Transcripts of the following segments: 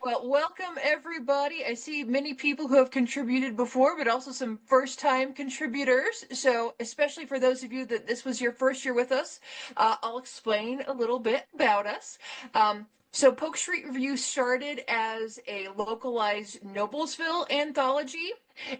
Well, welcome everybody. I see many people who have contributed before, but also some first-time contributors. So, especially for those of you that this was your first year with us, I'll explain a little bit about us. So, Polk Street Review started as a localized Noblesville anthology.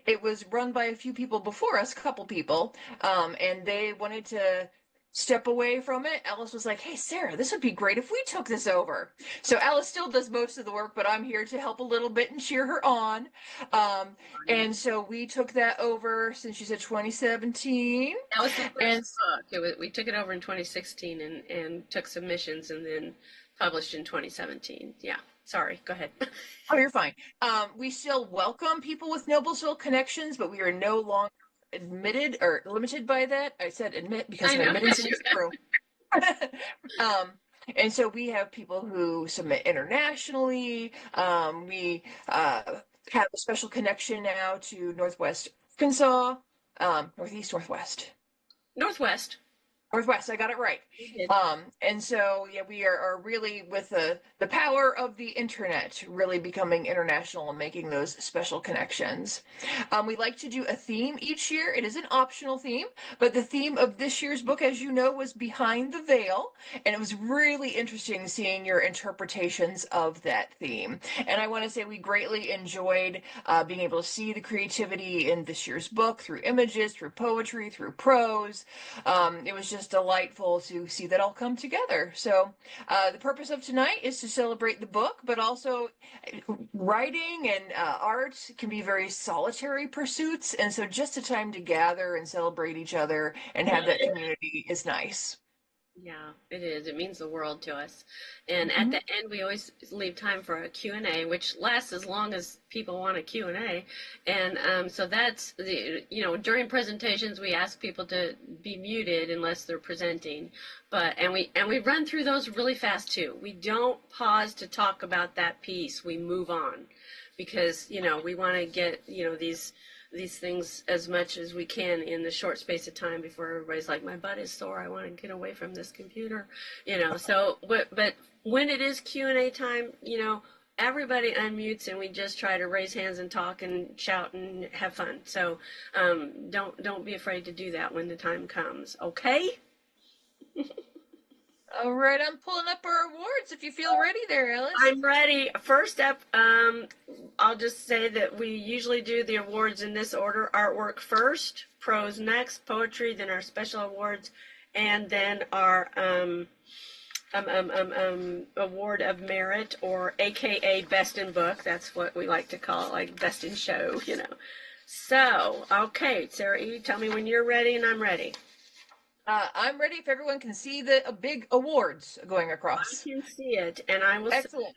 It was run by a few people before us, a couple people, and they wanted to step away from it. Alice was like, "Hey, Sarah, this would be great if we took this over." So Alice still does most of the work, but I'm here to help a little bit and cheer her on. Um, and so we took that over since you said 2017. That was the And first book. We took it over in 2016 and took submissions and then published in 2017. Yeah. Sorry. Go ahead. oh, you're fine. We still welcome people with Noblesville connections, but we are no longer admitted or limited by that. I said admit because I of know. admittance in this room. um, and so we have people who submit internationally. We have a special connection now to Northwest Arkansas, Northeast, Northwest. Northwest. Northwest, I got it right. You did. And so yeah, we are really with the power of the internet really becoming international and making those special connections. We like to do a theme each year. It is an optional theme, but the theme of this year's book, as you know, was Behind the Veil, and it was really interesting seeing your interpretations of that theme. And I want to say we greatly enjoyed being able to see the creativity in this year's book through images, through poetry, through prose. It was just delightful to see that all come together. So, the purpose of tonight is to celebrate the book, but also writing and art can be very solitary pursuits. And so, just a time to gather and celebrate each other and have that community is nice. Yeah, it is. It means the world to us. And at Mhm. the end, we always leave time for a Q&A, which lasts as long as people want a Q&A. And so that's during presentations, we ask people to be muted unless they're presenting. And we run through those really fast too. We don't pause to talk about that piece. We move on because, we want to get, these things as much as we can in the short space of time before everybody's like, my butt is sore, I want to get away from this computer, so but when it is Q&A time, everybody unmutes and we just try to raise hands and talk and shout and have fun. So don't be afraid to do that when the time comes. Okay. All right, I'm pulling up our awards if you feel ready there, Alice. I'm ready. First up, I'll just say that we usually do the awards in this order: artwork first, prose next, poetry, then our special awards, and then our award of merit, or AKA best in book. That's what we like to call it, like best in show. So, okay, Sarah E., tell me when you're ready and I'm ready. I'm ready if everyone can see the big awards going I across. can see it, and I will say, Excellent.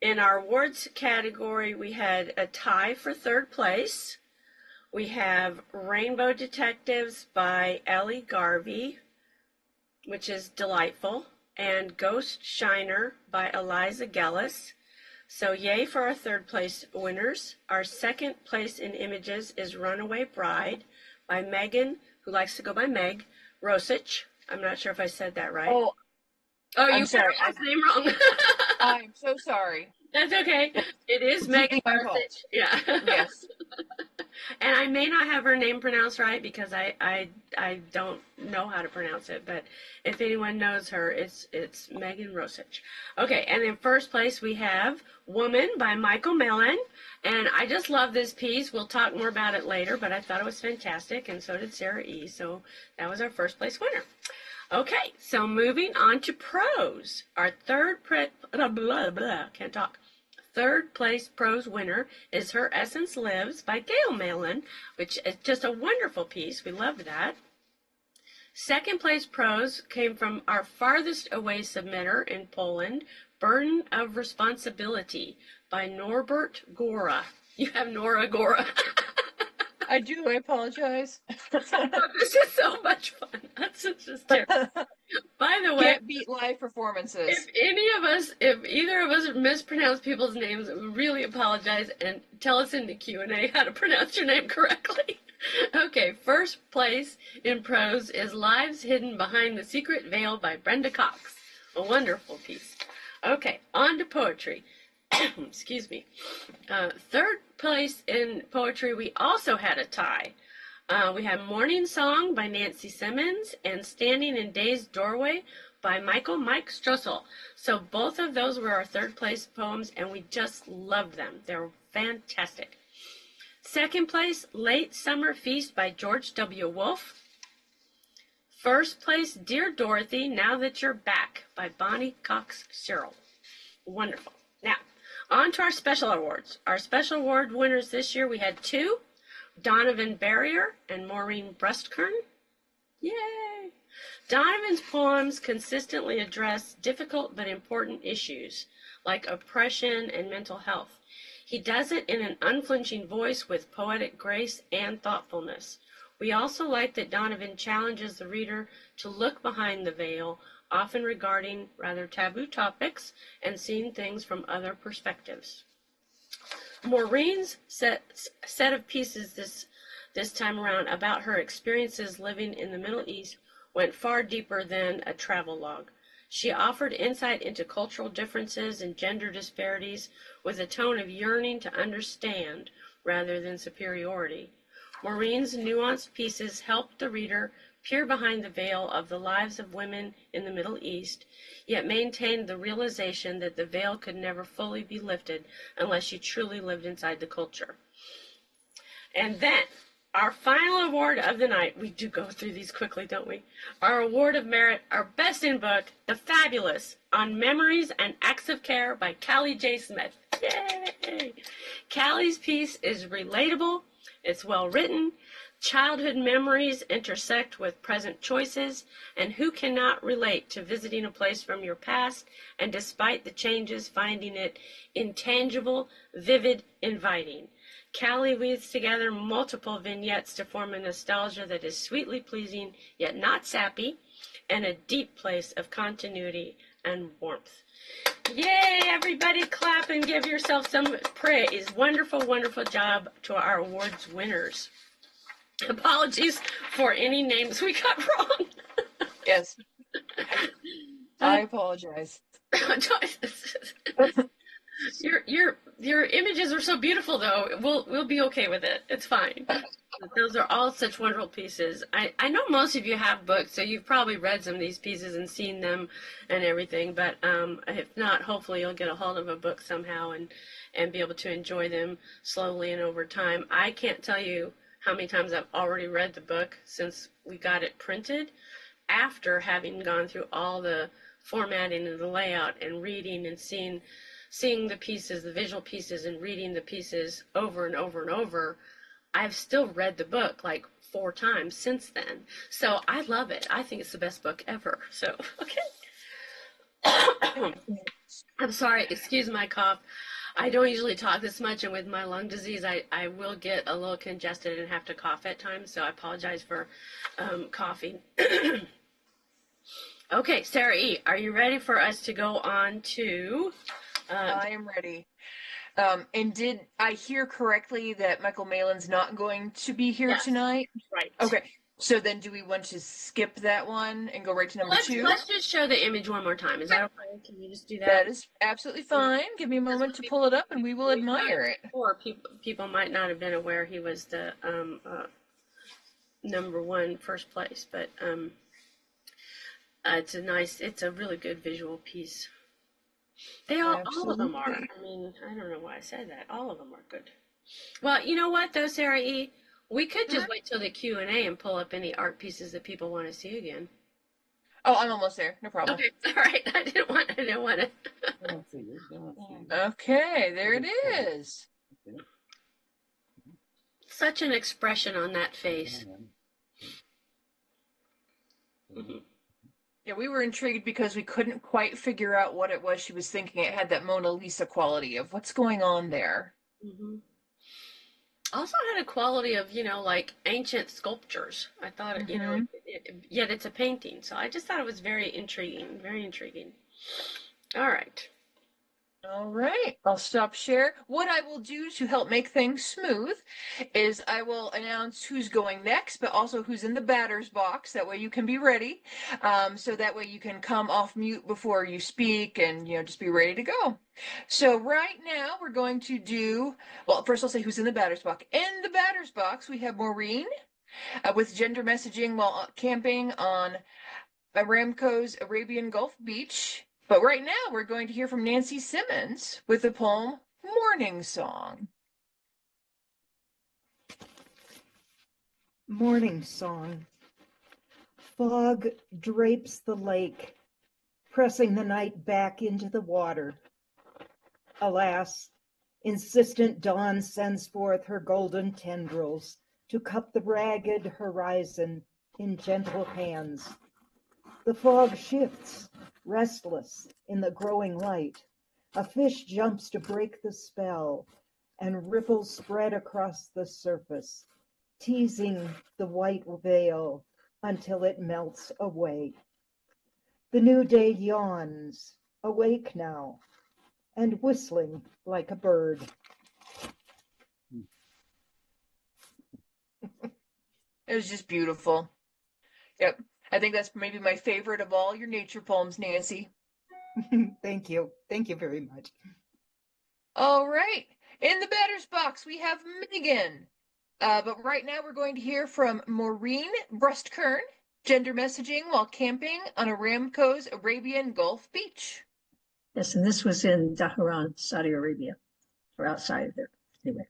in our awards category, we had a tie for third place. We have Rainbow Detectives by Ellie Garvey, which is delightful, and Ghost Shiner by Eliza Gellis. So yay for our third place winners. Our second place in images is Runaway Bride by Megan, who likes to go by Meg Rosich. I'm not sure if I said that right. Oh, Oh, I'm you got her sorry. last name wrong. I'm so sorry. That's okay. It is Megan Completely my Rosich. fault. Yeah. Yes. And I may not have her name pronounced right because I don't know how to pronounce it, but if anyone knows her, it's Megan Rosich. Okay, and in first place we have Woman by Michael Mellon, and I just love this piece. We'll talk more about it later, but I thought it was fantastic, and so did Sarah E. So that was our first place winner. Okay, so moving on to prose. Our can't talk. Third place prose winner is Her Essence Lives by Gail Malin, which is just a wonderful piece. We loved that. Second place prose came from our farthest away submitter in Poland, Burden of Responsibility by Norbert Gora. You have Nora Gora. I do. I apologize. This is so much fun. That's just terrible. By the way, Can't beat live performances. if either of us mispronounce people's names, we really apologize and tell us in the Q&A how to pronounce your name correctly. Okay, first place in prose is Lives Hidden Behind the Secret Veil by Brenda Cox. A wonderful piece. Okay, on to poetry. Excuse me. Third place in poetry, we also had a tie. We had Morning Song by Nancy Simmons and Standing in Day's Doorway by Michael Mike Strussel. So both of those were our third place poems, and we just loved them. They were fantastic. Second place, Late Summer Feast by George W. Wolfe. First place, Dear Dorothy, Now That You're Back by Bonnie Cox Searle. Wonderful. Now, on to our special awards. Our special award winners this year, we had two, Donovan Barrier and Maureen Brustkern. Yay! Donovan's poems consistently address difficult but important issues like oppression and mental health. He does it in an unflinching voice with poetic grace and thoughtfulness. We also like that Donovan challenges the reader to look behind the veil, often regarding rather taboo topics and seeing things from other perspectives. Maureen's set of pieces this time around about her experiences living in the Middle East went far deeper than a travel log. She offered insight into cultural differences and gender disparities with a tone of yearning to understand rather than superiority. Maureen's nuanced pieces helped the reader peer behind the veil of the lives of women in the Middle East, yet maintained the realization that the veil could never fully be lifted unless you truly lived inside the culture. And then, our final award of the night, we do go through these quickly, don't we? Our award of merit, our best in book, The Fabulous, On Memories and Acts of Care by Callie J. Smith. Yay! Callie's piece is relatable, it's well written, childhood memories intersect with present choices, and who cannot relate to visiting a place from your past and despite the changes finding it intangible, vivid, inviting. Callie weaves together multiple vignettes to form a nostalgia that is sweetly pleasing yet not sappy, and a deep place of continuity and warmth. Yay, everybody clap and give yourself some praise. Wonderful, wonderful job to our awards winners. Apologies for any names we got wrong. Yes. I apologize. Your images are so beautiful, though. We'll be okay with it. It's fine. Those are all such wonderful pieces. I know most of you have books, so you've probably read some of these pieces and seen them and everything. But if not, hopefully you'll get a hold of a book somehow and be able to enjoy them slowly and over time. I can't tell you how many times I've already read the book since we got it printed, after having gone through all the formatting and the layout and reading and seeing the pieces, the visual pieces, and reading the pieces over and over and over. I've still read the book like 4 times since then. So I love it. I think it's the best book ever. So, okay. I'm sorry, excuse my cough. I don't usually talk this much, and with my lung disease, I will get a little congested and have to cough at times, so I apologize for coughing. Okay, Sarah E., are you ready for us to go on to... I am ready. And did I hear correctly that Michael Malin's not going to be here tonight? Right. Okay. So then do we want to skip that one and go right to number 2? Let's just show the image one more time. Is that okay? Can you just do that? That is absolutely fine. Give me a moment to pull it up and we will admire it. Or people might not have been aware he was the number 1 first place, but it's a really good visual piece. All of them are. I mean, I don't know why I said that. All of them are good. Well, you know what, though, Sarah E., we could just wait till the Q&A and pull up any art pieces that people want to see again. Oh, I'm almost there. No problem. Okay, all right. I didn't want to. Okay, there it is. Such an expression on that face. Mm-hmm. Yeah, we were intrigued because we couldn't quite figure out what it was she was thinking. It had that Mona Lisa quality of what's going on there. Mm-hmm. Also had a quality of, like ancient sculptures. I thought, yet it's a painting. So I just thought it was very intriguing, very intriguing. All right. All right, I'll stop share. What I will do to help make things smooth is I will announce who's going next, but also who's in the batter's box. That way you can be ready. So that way you can come off mute before you speak and, just be ready to go. So right now we're going to do, well, first I'll say who's in the batter's box. In the batter's box, we have Maureen with gender messaging while camping on Aramco's Arabian Gulf Beach. But right now, we're going to hear from Nancy Simmons with the poem Morning Song. Morning Song. Fog drapes the lake, pressing the night back into the water. Alas, insistent dawn sends forth her golden tendrils to cup the ragged horizon in gentle hands. The fog shifts, restless in the growing light. A fish jumps to break the spell, and ripples spread across the surface, teasing the white veil until it melts away. The new day yawns, awake now, and whistling like a bird. It was just beautiful. Yep. I think that's maybe my favorite of all your nature poems, Nancy. Thank you. Thank you very much. All right. In the batter's box, we have Megan. But right now, we're going to hear from Maureen Brustkern, gender messaging while camping on Aramco's Arabian Gulf Beach. Yes, and this was in Dhahran, Saudi Arabia, or outside of there. Anyway,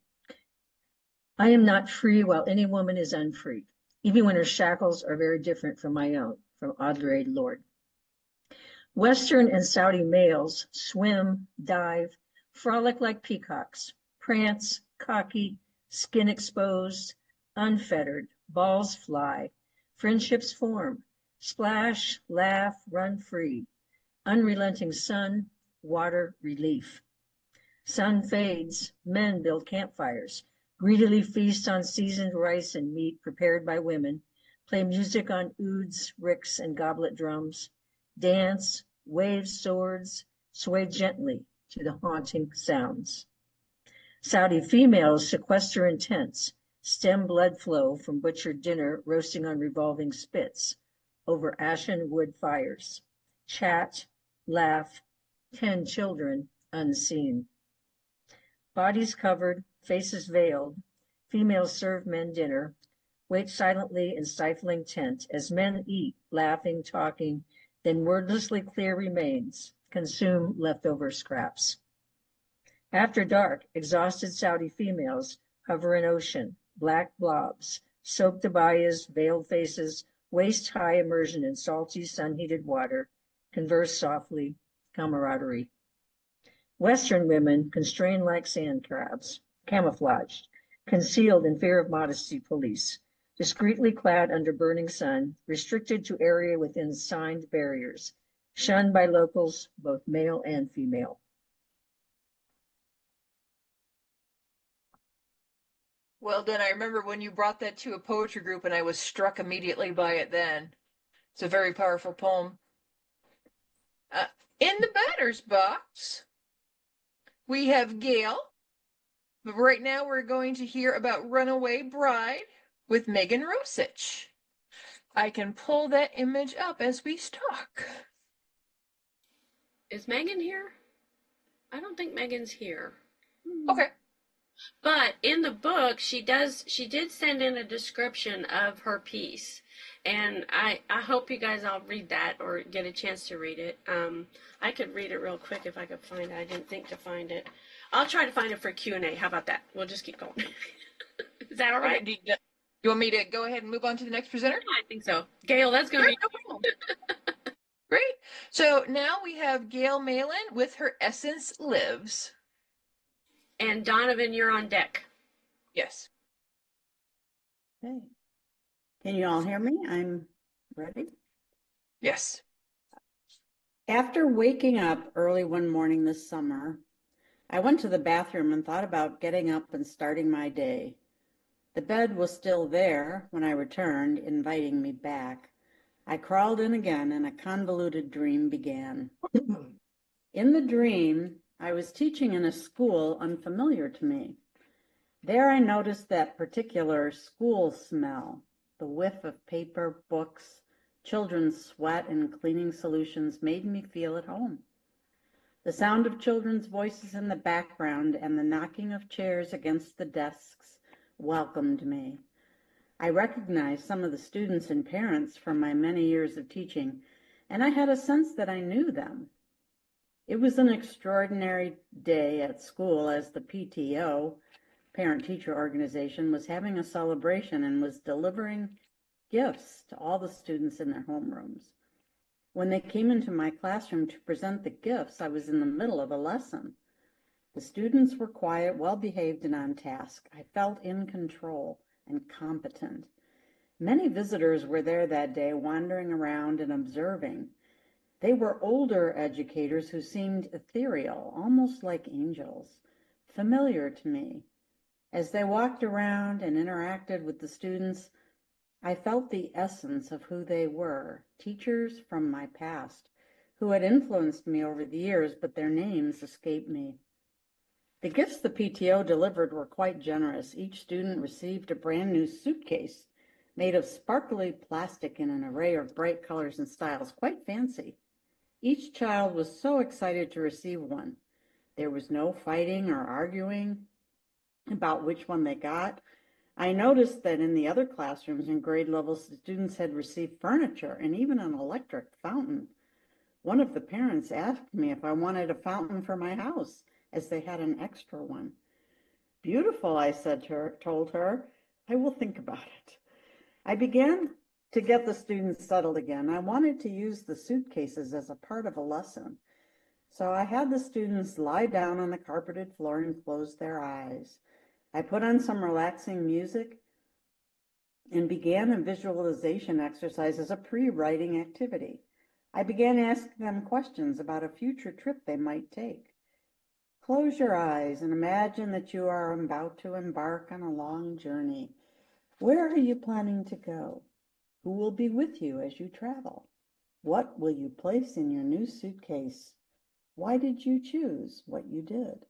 I am not free while any woman is unfree, even when her shackles are very different from my own, from Audrey Lorde. Western and Saudi males swim, dive, frolic like peacocks, prance, cocky, skin exposed, unfettered, balls fly, friendships form, splash, laugh, run free, unrelenting sun, water, relief. Sun fades, men build campfires, greedily feast on seasoned rice and meat prepared by women, play music on ouds, ricks, and goblet drums, dance, wave swords, sway gently to the haunting sounds. Saudi females sequester in tents, stem blood flow from butchered dinner roasting on revolving spits over ashen wood fires, chat, laugh, tend children unseen. Bodies covered, faces veiled, females serve men dinner, wait silently in stifling tent as men eat, laughing, talking, then wordlessly clear remains, consume leftover scraps. After dark, exhausted Saudi females hover in ocean, black blobs, soaked abayas, veiled faces, waist-high immersion in salty, sun-heated water, converse softly, camaraderie. Western women constrained like sand crabs, camouflaged, concealed in fear of modesty police, discreetly clad under burning sun, restricted to area within signed barriers, shunned by locals, both male and female. Well done. I remember when you brought that to a poetry group and I was struck immediately by it then. It's a very powerful poem. In the batter's box, we have Gail. But right now we're going to hear about Runaway Bride with Megan Rosich. I can pull that image up as we talk. Is Megan here? I don't think Megan's here. Okay. But in the book, she did send in a description of her piece. And I hope you guys all read that or get a chance to read it. I could read it real quick if I could find it. I didn't think to find it. I'll try to find it for Q&A. How about that? We'll just keep going. Is that all right? Okay, do you want me to go ahead and move on to the next presenter? I think so. Gail, that's going to be... No Great. So now we have Gail Malin with her Essence Lives. And Donovan, you're on deck. Yes. Okay. Can you all hear me? I'm ready. Yes. After waking up early one morning this summer, I went to the bathroom and thought about getting up and starting my day. The bed was still there when I returned, inviting me back. I crawled in again and a convoluted dream began. In the dream, I was teaching in a school unfamiliar to me. There I noticed that particular school smell, the whiff of paper, books, children's sweat, and cleaning solutions made me feel at home. The sound of children's voices in the background and the knocking of chairs against the desks welcomed me. I recognized some of the students and parents from my many years of teaching, and I had a sense that I knew them. It was an extraordinary day at school as the PTO, parent-teacher organization, was having a celebration and was delivering gifts to all the students in their homerooms. When they came into my classroom to present the gifts, I was in the middle of a lesson. The students were quiet, well-behaved, and on task. I felt in control and competent. Many visitors were there that day, wandering around and observing. They were older educators who seemed ethereal, almost like angels, familiar to me. As they walked around and interacted with the students, I felt the essence of who they were, teachers from my past, who had influenced me over the years, but their names escaped me. The gifts the PTO delivered were quite generous. Each student received a brand new suitcase made of sparkly plastic in an array of bright colors and styles, quite fancy. Each child was so excited to receive one. There was no fighting or arguing about which one they got. I noticed that in the other classrooms and grade levels, the students had received furniture and even an electric fountain. One of the parents asked me if I wanted a fountain for my house, as they had an extra one. Beautiful, I told her. I will think about it. I began to get the students settled again. I wanted to use the suitcases as a part of a lesson. So I had the students lie down on the carpeted floor and close their eyes. I put on some relaxing music and began a visualization exercise as a pre-writing activity. I began asking them questions about a future trip they might take. Close your eyes and imagine that you are about to embark on a long journey. Where are you planning to go? Who will be with you as you travel? What will you place in your new suitcase? Why did you choose what you did?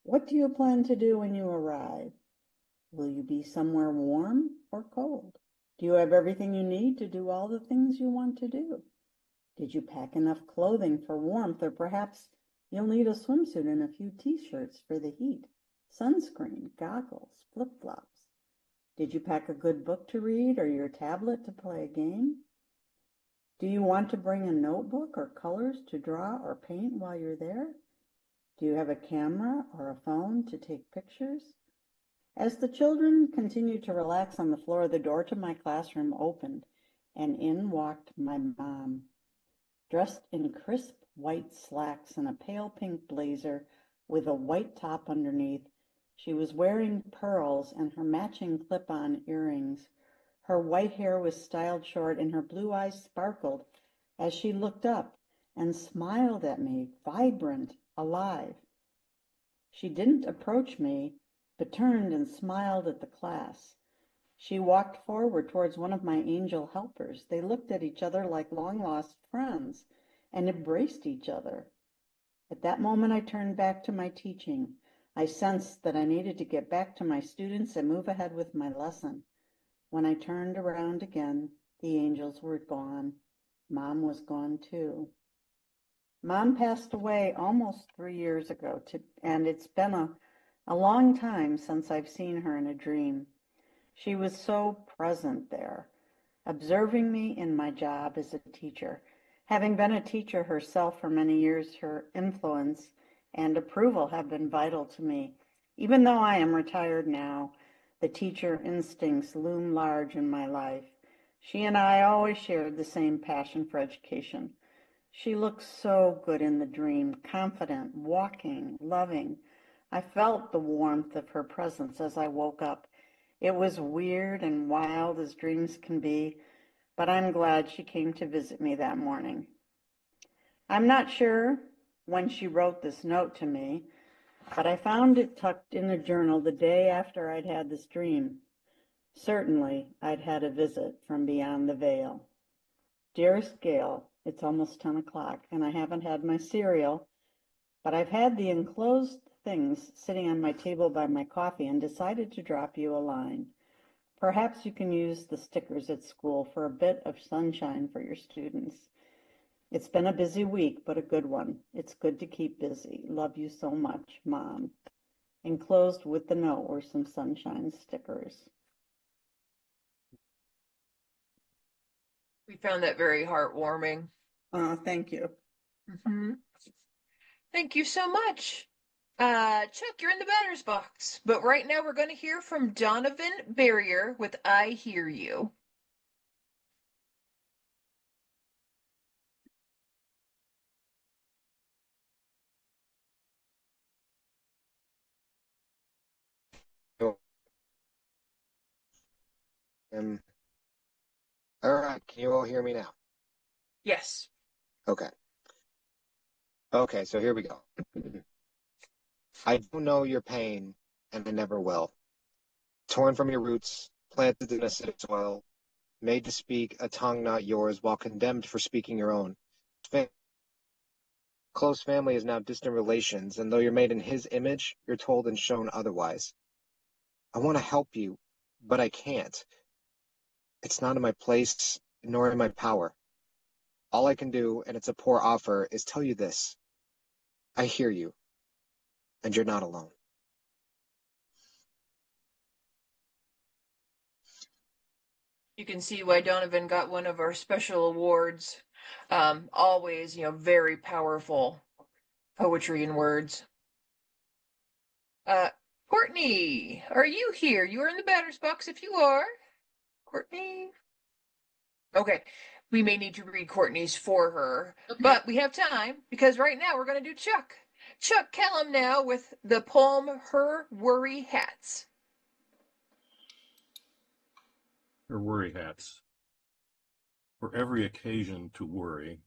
What do you plan to do when you arrive? Will you be somewhere warm or cold? Do you have everything you need to do all the things you want to do? Did you pack enough clothing for warmth, or perhaps you'll need a swimsuit and a few t-shirts for the heat, sunscreen, goggles, flip-flops? Did you pack a good book to read or your tablet to play a game? Do you want to bring a notebook or colors to draw or paint while you're there? Do you have a camera or a phone to take pictures? As the children continued to relax on the floor, the door to my classroom opened, and in walked my mom, dressed in crisp white slacks and a pale pink blazer with a white top underneath. She was wearing pearls and her matching clip-on earrings. Her white hair was styled short and her blue eyes sparkled as she looked up and smiled at me, vibrant, alive. She didn't approach me, but turned and smiled at the class. She walked forward towards one of my angel helpers. They looked at each other like long-lost friends and embraced each other. At that moment, I turned back to my teaching. I sensed that I needed to get back to my students and move ahead with my lesson. When I turned around again, the angels were gone. Mom was gone too. Mom passed away almost 3 years ago, and it's been a long time since I've seen her in a dream. She was so present there, observing me in my job as a teacher. Having been a teacher herself for many years, her influence and approval have been vital to me. Even though I am retired now, the teacher instincts loom large in my life. She and I always shared the same passion for education. She looked so good in the dream, confident, walking, loving. I felt the warmth of her presence as I woke up. It was weird and wild as dreams can be, but I'm glad she came to visit me that morning. I'm not sure when she wrote this note to me, but I found it tucked in a journal the day after I'd had this dream. Certainly, I'd had a visit from beyond the veil. Dearest Gail, it's almost 10 o'clock, and I haven't had my cereal, but I've had the enclosed things sitting on my table by my coffee and decided to drop you a line. Perhaps you can use the stickers at school for a bit of sunshine for your students. It's been a busy week, but a good one. It's good to keep busy. Love you so much, Mom. Enclosed with the note were some sunshine stickers. We found that very heartwarming. Thank you. Thank you so much. Chuck, you're in the batter's box. But right now we're going to hear from Donovan Barrier with I Hear You. All right, can you all hear me now? Yes. Okay. Okay, so here we go. I don't know your pain, and I never will. Torn from your roots, planted in acidic soil, made to speak a tongue not yours, while condemned for speaking your own. Close family is now distant relations, and though you're made in his image, you're told and shown otherwise. I want to help you, but I can't. It's not in my place, nor in my power. All I can do, and it's a poor offer, is tell you this. I hear you, and you're not alone. You can see why Donovan got one of our special awards. Always, very powerful poetry and words. Courtney, are you here? You are in the batter's box if you are. Courtney. Okay, we may need to read Courtney's for her, Okay. but we have time because right now we're going to do Chuck. Chuck Kellum now with the poem Her Worry Hats. Her worry hats. For every occasion to worry,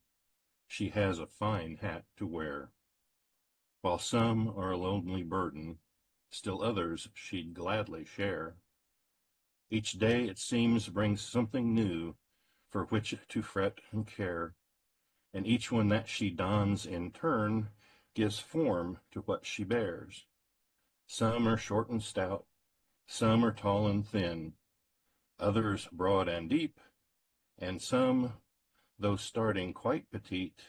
she has a fine hat to wear. While some are a lonely burden, still others she'd gladly share. Each day, it seems, brings something new for which to fret and care, and each one that she dons in turn gives form to what she bears. Some are short and stout, some are tall and thin, others broad and deep, and some, though starting quite petite,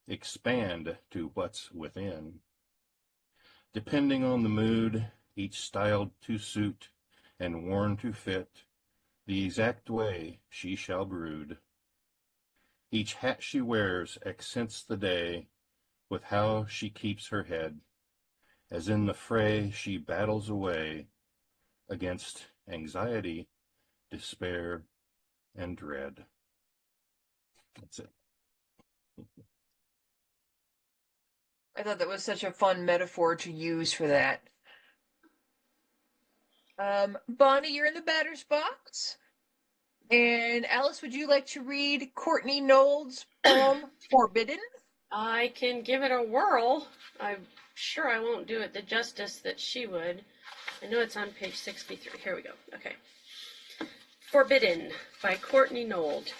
expand to what's within. Depending on the mood, each styled to suit and worn to fit the exact way she shall brood. Each hat she wears accents the day with how she keeps her head, as in the fray she battles away against anxiety, despair, and dread. That's it. I thought that was such a fun metaphor to use for that. Bonnie, you're in the batter's box. And Alice, would you like to read Courtney Knowles' poem Forbidden? I can give it a whirl. I'm sure I won't do it the justice that she would. I know it's on page 63. Here we go. Okay. Forbidden by Courtney Knowles.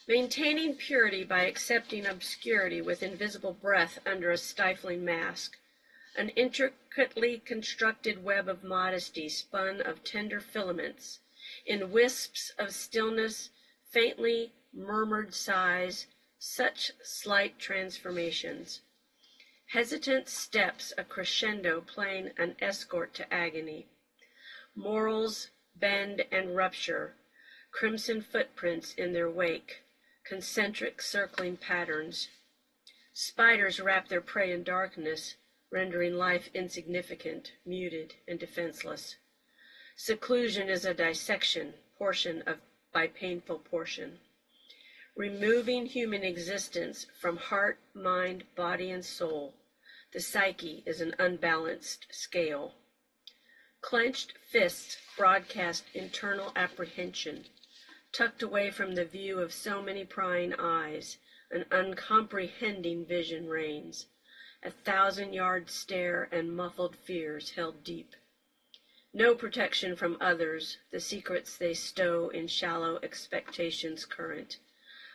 Maintaining purity by accepting obscurity with invisible breath under a stifling mask. An intricately constructed web of modesty spun of tender filaments. In wisps of stillness, faintly murmured sighs, such slight transformations. Hesitant steps, a crescendo playing an escort to agony. Morals bend and rupture, crimson footprints in their wake, concentric circling patterns. Spiders wrap their prey in darkness, rendering life insignificant, muted, and defenseless. Seclusion is a dissection, portion by painful portion. Removing human existence from heart, mind, body, and soul, the psyche is an unbalanced scale. Clenched fists broadcast internal apprehension, tucked away from the view of so many prying eyes, an uncomprehending vision reigns, 1,000-yard stare and muffled fears held deep. No protection from others, the secrets they stow in shallow expectations current,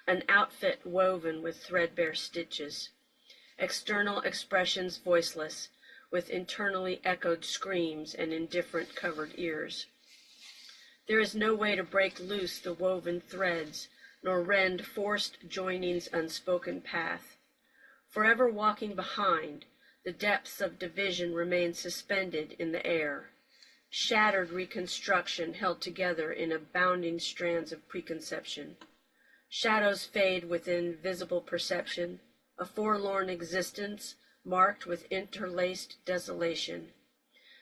an outfit woven with threadbare stitches, external expressions voiceless, with internally echoed screams and indifferent covered ears. There is no way to break loose the woven threads, nor rend forced joinings' unspoken path. Forever walking behind, the depths of division remain suspended in the air. Shattered reconstruction held together in abounding strands of preconception. Shadows fade within visible perception, a forlorn existence marked with interlaced desolation.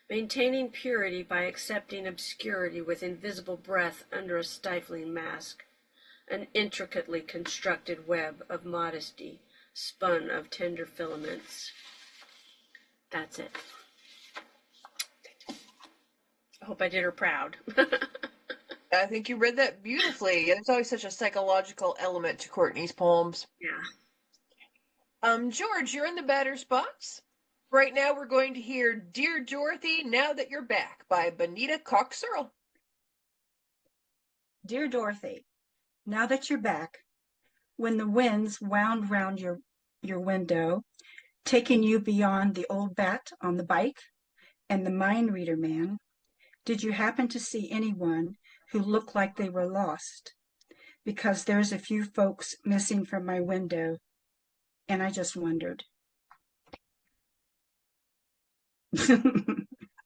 Maintaining purity by accepting obscurity with invisible breath under a stifling mask. An intricately constructed web of modesty, spun of tender filaments. That's it. I hope I did her proud. I think you read that beautifully. There's always such a psychological element to Courtney's poems. Yeah. George, you're in the batter's box. Right now we're going to hear Dear Dorothy, Now That You're Back by Bonita Cox Searle. Dear Dorothy, now that you're back, when the winds wound round your window, taking you beyond the old bat on the bike and the mind reader man, did you happen to see anyone who looked like they were lost? Because there's a few folks missing from my window, and I just wondered.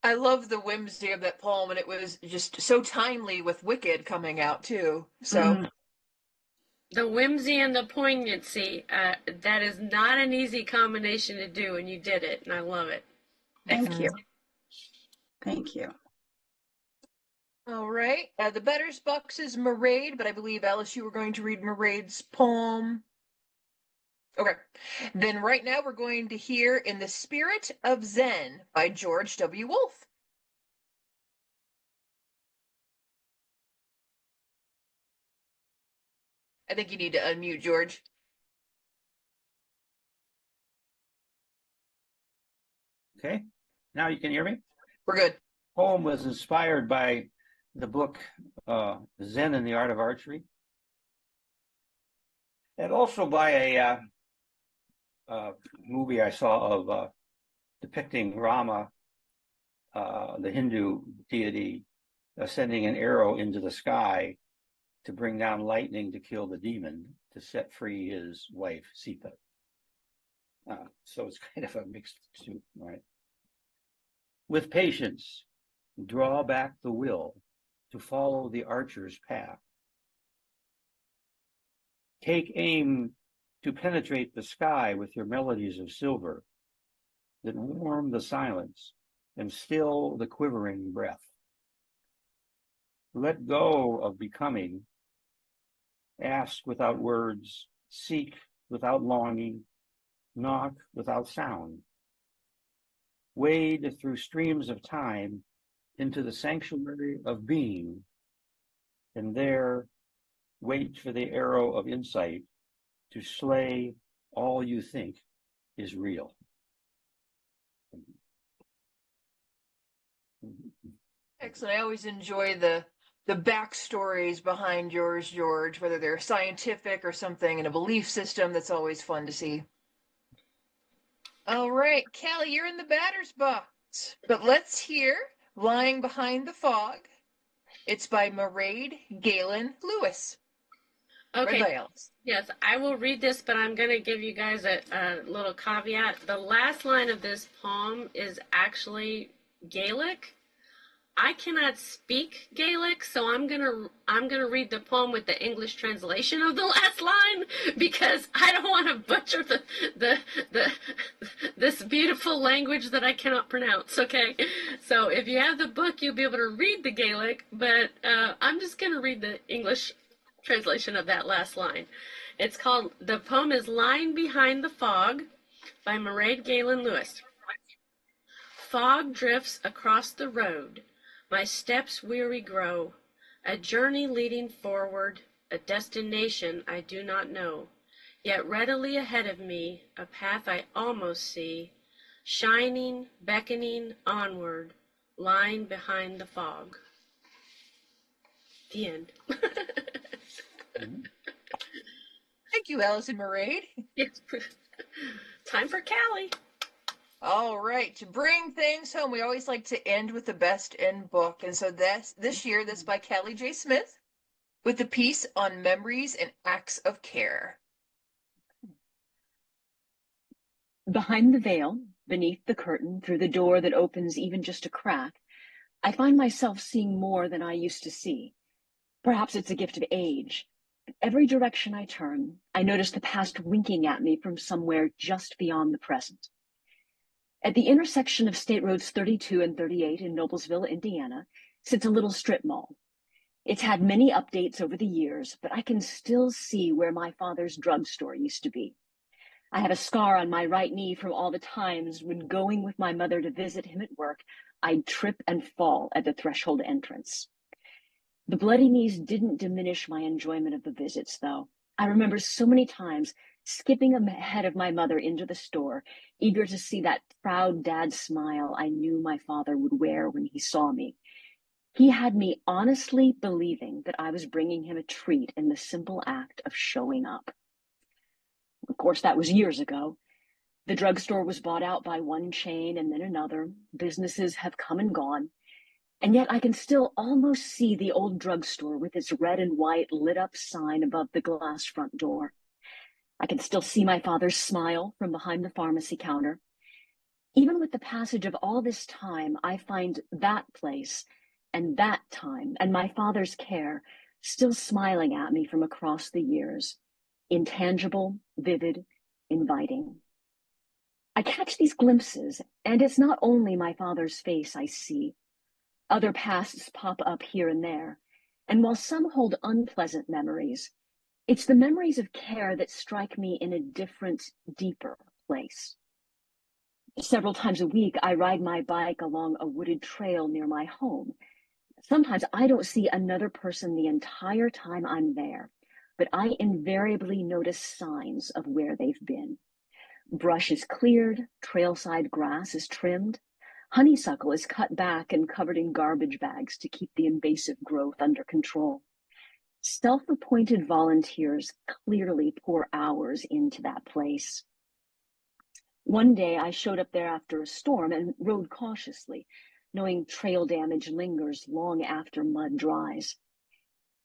I love the whimsy of that poem, and it was just so timely with Wicked coming out too. So The whimsy and the poignancy, that is not an easy combination to do, and you did it, and I love it. Thank you. Thank you. All right. The batter's box is Mairead, but I believe, Alice, you were going to read Mairead's poem. Okay. Then right now we're going to hear In the Spirit of Zen by George W. Wolfe. I think you need to unmute, George. Okay, now you can hear me? We're good. The poem was inspired by the book Zen and the Art of Archery, and also by a movie I saw of depicting Rama, the Hindu deity, sending an arrow into the sky to bring down lightning to kill the demon to set free his wife, Sita. So it's kind of a mixed soup, right? With patience, draw back the will to follow the archer's path. Take aim to penetrate the sky with your melodies of silver that warm the silence and still the quivering breath. Let go of becoming, ask without words, seek without longing, knock without sound. Wade through streams of time into the sanctuary of being, and there wait for the arrow of insight to slay all you think is real. Excellent. I always enjoy the backstories behind yours, George, whether they're scientific or something in a belief system. That's always fun to see. All right, Callie, you're in the batter's box. But let's hear Lying Behind the Fog. It's by Mairead Galen Lewis. Okay. Read by Alice. Yes, I will read this, but I'm going to give you guys a little caveat. The last line of this poem is actually Gaelic. I cannot speak Gaelic, so I'm gonna read the poem with the English translation of the last line because I don't want to butcher this beautiful language that I cannot pronounce. Okay, so if you have the book, you'll be able to read the Gaelic, but I'm just gonna read the English translation of that last line. The poem is Lying Behind the Fog by Mairead Galen Lewis. Fog drifts across the road. My steps weary grow, a journey leading forward, a destination I do not know, yet readily ahead of me, a path I almost see, shining, beckoning onward, lying behind the fog. The end. Thank you, Alice and Mairead. Yes. Time for Callie. All right, to bring things home, we always like to end with the best in book. And so this year, this by Callie J. Smith with the piece on memories and acts of care. Behind the veil, beneath the curtain, through the door that opens even just a crack, I find myself seeing more than I used to see. Perhaps it's a gift of age. Every direction I turn, I notice the past winking at me from somewhere just beyond the present. At the intersection of State Roads 32 and 38 in Noblesville, Indiana, sits a little strip mall. It's had many updates over the years, but I can still see where my father's drugstore used to be. I have a scar on my right knee from all the times when going with my mother to visit him at work, I'd trip and fall at the threshold entrance. The bloody knees didn't diminish my enjoyment of the visits, though. I remember so many times skipping ahead of my mother into the store, eager to see that proud dad smile I knew my father would wear when he saw me. He had me honestly believing that I was bringing him a treat in the simple act of showing up. Of course, that was years ago. The drugstore was bought out by one chain and then another. Businesses have come and gone. And yet I can still almost see the old drugstore with its red and white lit up sign above the glass front door. I can still see my father's smile from behind the pharmacy counter. Even with the passage of all this time, I find that place and that time and my father's care still smiling at me from across the years. Intangible, vivid, inviting. I catch these glimpses, and it's not only my father's face I see. Other pasts pop up here and there, and while some hold unpleasant memories, it's the memories of care that strike me in a different, deeper place. Several times a week, I ride my bike along a wooded trail near my home. Sometimes I don't see another person the entire time I'm there, but I invariably notice signs of where they've been. Brush is cleared, trailside grass is trimmed, honeysuckle is cut back and covered in garbage bags to keep the invasive growth under control. Self-appointed volunteers clearly pour hours into that place. One day I showed up there after a storm and rode cautiously, knowing trail damage lingers long after mud dries.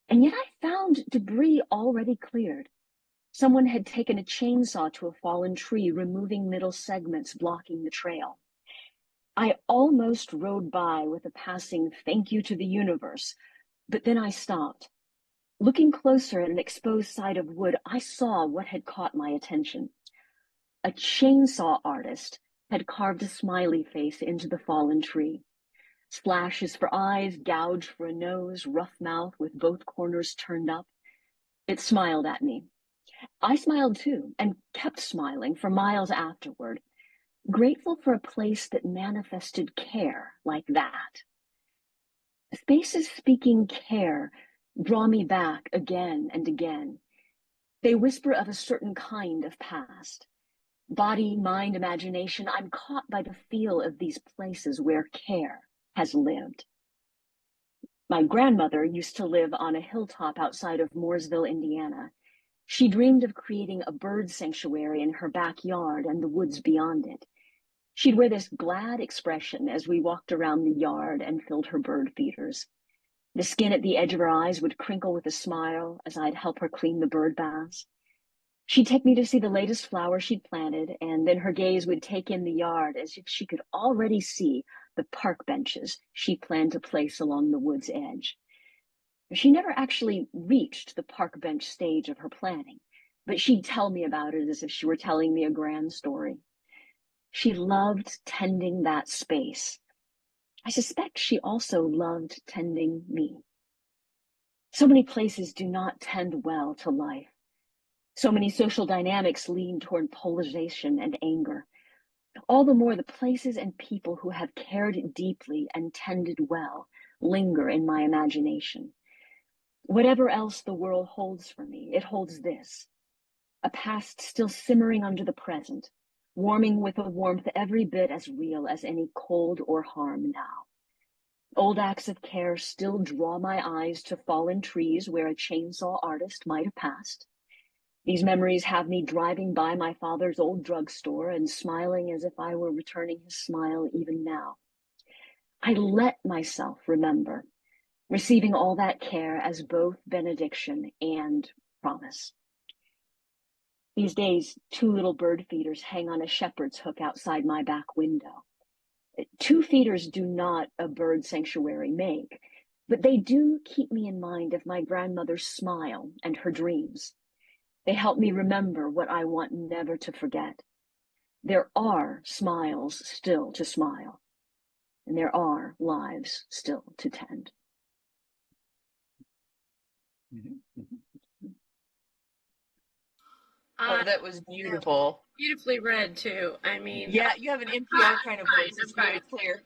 And yet I found debris already cleared. Someone had taken a chainsaw to a fallen tree, removing middle segments blocking the trail. I almost rode by with a passing thank you to the universe, but then I stopped. Looking closer at an exposed side of wood, I saw what had caught my attention. A chainsaw artist had carved a smiley face into the fallen tree. Splashes for eyes, gouge for a nose, rough mouth with both corners turned up. It smiled at me. I smiled too, and kept smiling for miles afterward, grateful for a place that manifested care like that. Spaces speaking care draw me back again and again. They whisper of a certain kind of past. Body, mind, imagination, I'm caught by the feel of these places where care has lived. My grandmother used to live on a hilltop outside of Mooresville, Indiana. She dreamed of creating a bird sanctuary in her backyard and the woods beyond it. She'd wear this glad expression as we walked around the yard and filled her bird feeders. The skin at the edge of her eyes would crinkle with a smile as I'd help her clean the bird baths. She'd take me to see the latest flower she'd planted, and then her gaze would take in the yard as if she could already see the park benches she planned to place along the wood's edge. She never actually reached the park bench stage of her planning, but she'd tell me about it as if she were telling me a grand story. She loved tending that space. I suspect she also loved tending me. So many places do not tend well to life. So many social dynamics lean toward polarization and anger. All the more the places and people who have cared deeply and tended well linger in my imagination. Whatever else the world holds for me, it holds this. A past still simmering under the present, warming with a warmth every bit as real as any cold or harm now. Old acts of care still draw my eyes to fallen trees where a chainsaw artist might have passed. These memories have me driving by my father's old drugstore and smiling as if I were returning his smile even now. I let myself remember, receiving all that care as both benediction and promise. These days, 2 little bird feeders hang on a shepherd's hook outside my back window. 2 feeders do not a bird sanctuary make, but they do keep me in mind of my grandmother's smile and her dreams. They help me remember what I want never to forget. There are smiles still to smile, and there are lives still to tend. Oh, that was beautiful. Beautifully read too. I mean, Yeah, you have an NPR kind of voice. It's I'm very clear.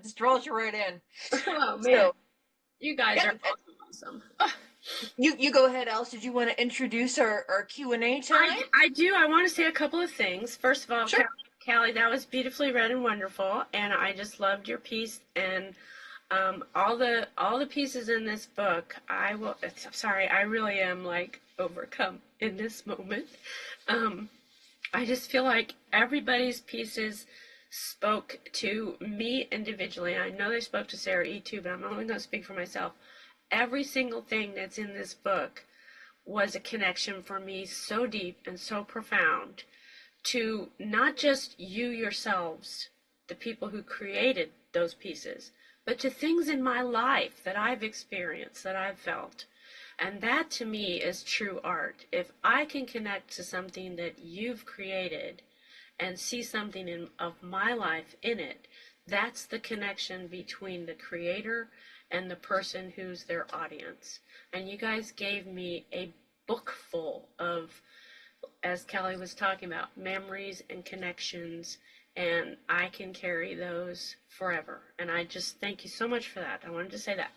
Just draws you right in. Oh man, So, you guys yeah, are awesome. you go ahead, Alice. Did you want to introduce our Q&A time? I do. I want to say a couple of things. First of all, Sure. Callie, that was beautifully read and wonderful, and I just loved your piece and all the pieces in this book. Sorry, I really am like overcome in this moment. I just feel like everybody's pieces spoke to me individually. I know they spoke to Sarah E. too, but I'm only going to speak for myself. Every single thing that's in this book was a connection for me so deep and so profound to not just you yourselves, the people who created those pieces, but to things in my life that I've experienced, that I've felt. And that to me is true art. If I can connect to something that you've created and see something of my life in it, that's the connection between the creator and the person who's their audience. And you guys gave me a book full of, as Kelly was talking about, memories and connections, and I can carry those forever. And I just thank you so much for that. I wanted to say that.